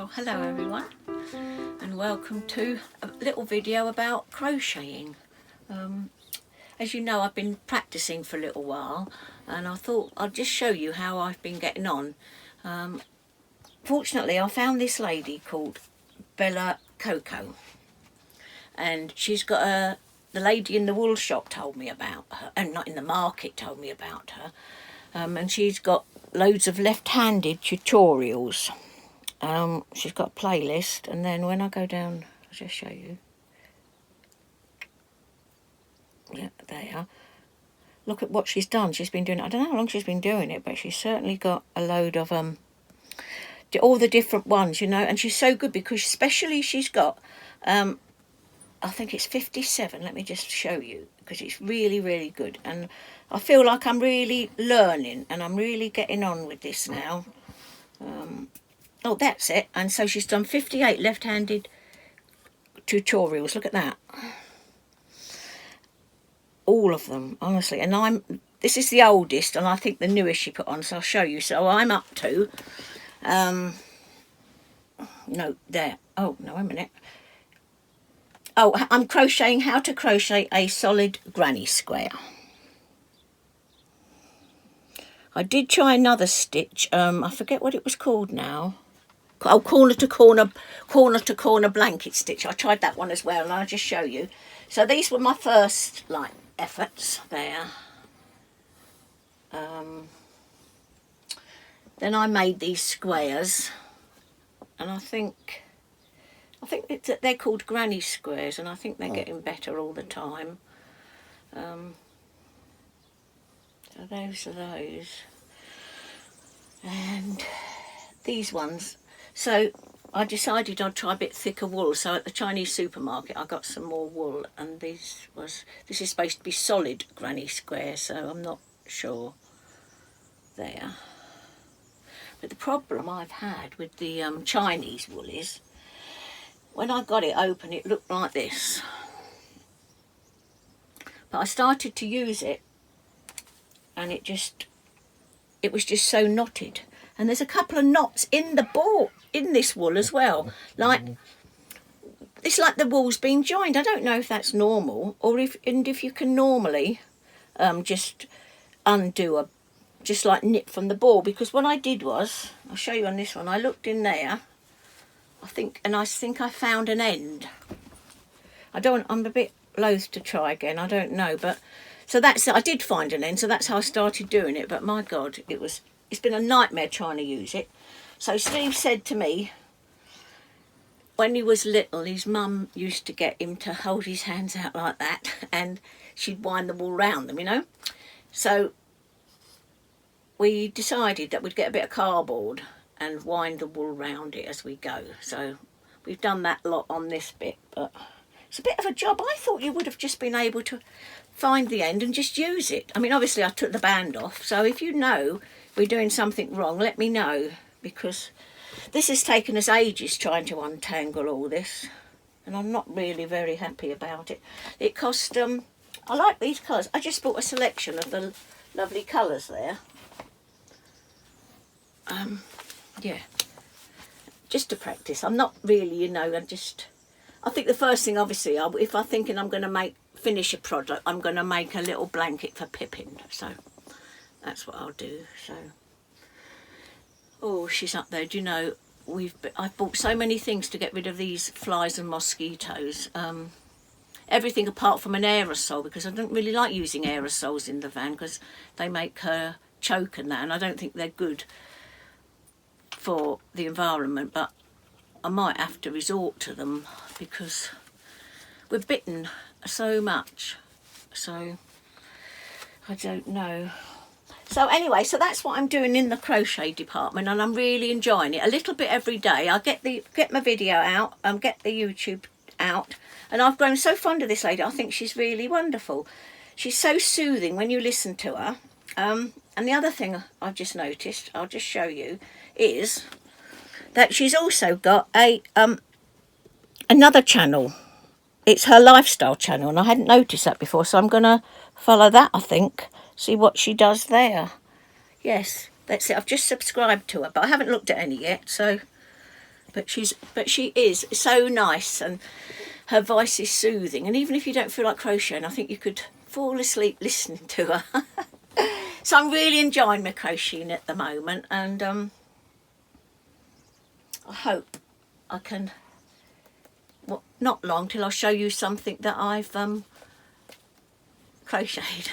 Well, hello everyone, and welcome to a little video about crocheting. As you know, I've been practicing for a little while, and I thought I'd just show you how I've been getting on. Fortunately, I found this lady called Bella Coco, and she's got the lady in the wool shop told me about her, and not in the market told me about her, and she's got loads of left-handed tutorials. She's got a playlist, and then when I go down, I'll just show you. Yeah, there. Look at what she's done. She's been doing it. I don't know how long she's been doing it, but she's certainly got a load of all the different ones, you know. And she's so good because especially she's got I think it's 57. Let me just show you, because it's really, really good. And I feel like I'm really learning, and I'm really getting on with this now. Oh, that's it. And so she's done 58 left-handed tutorials. Look at that. All of them, honestly. And this is the oldest, and I think the newest she put on, so I'll show you. So I'm up to, no, there. Oh, no, wait a minute. Oh, I'm crocheting how to crochet a solid granny square. I did try another stitch. I forget what it was called now. Oh, corner to corner blanket stitch. I tried that one as well, and I'll just show you. So these were my first efforts there. Then I made these squares, and I think they're called granny squares, and I think they're getting better all the time. So those are those, and these ones. So I decided I'd try a bit thicker wool. So at the Chinese supermarket I got some more wool, and this is supposed to be solid granny square, so I'm not sure there. But the problem I've had with the Chinese wool is when I got it open it looked like this. But I started to use it, and it was just so knotted. And there's a couple of knots in the ball, in this wool as well. It's like the wool's been joined. I don't know if that's normal, or if you can normally just undo just like knit from the ball. Because what I did was, I'll show you on this one, I looked in there, I think I found an end. I'm a bit loath to try again, I don't know, but so I did find an end, so that's how I started doing it. But my God, it's been a nightmare trying to use it. So Steve said to me, when he was little, his mum used to get him to hold his hands out like that, and she'd wind the wool round them, you know. So we decided that we'd get a bit of cardboard and wind the wool round it as we go. So we've done that lot on this bit, but it's a bit of a job. I thought you would have just been able to find the end and just use it. I mean, obviously I took the band off, so if you know we're doing something wrong, let me know, because this has taken us ages trying to untangle all this, and I'm not really very happy about it. It cost, I like these colours. I just bought a selection of the lovely colours there. Yeah, just to practice. I'm not really, you know, I think the first thing, obviously, if I'm thinking I'm going to finish a product, I'm going to make a little blanket for Pippin, so that's what I'll do. So, oh, she's up there. Do you know, I've bought so many things to get rid of these flies and mosquitoes. Everything apart from an aerosol, because I don't really like using aerosols in the van because they make her choke and that, and I don't think they're good for the environment. But I might have to resort to them because we're bitten so much. So I don't know. So anyway, so that's what I'm doing in the crochet department, and I'm really enjoying it. A little bit every day. I get my video out, get the YouTube out, and I've grown so fond of this lady. I think she's really wonderful. She's so soothing when you listen to her. And the other thing I've just noticed, I'll just show you, is that she's also got another channel. It's her lifestyle channel, and I hadn't noticed that before, so I'm going to follow that, I think. See what she does there. Yes, that's it. I've just subscribed to her, but I haven't looked at any yet, so But she is so nice, and her voice is soothing. And even if you don't feel like crocheting, I think you could fall asleep listening to her. So I'm really enjoying my crocheting at the moment, and I hope I can. Well, not long till I'll show you something that I've crocheted.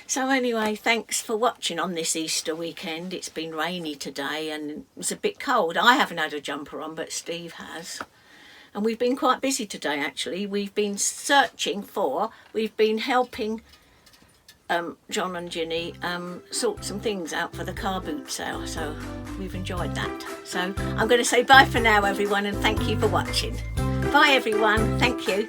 So anyway, thanks for watching on this Easter weekend. It's been rainy today and it's a bit cold. I haven't had a jumper on, but Steve has. And we've been quite busy today, actually. We've been we've been helping John and Ginny sort some things out for the car boot sale. So we've enjoyed that. So I'm going to say bye for now, everyone, and thank you for watching. Bye, everyone. Thank you.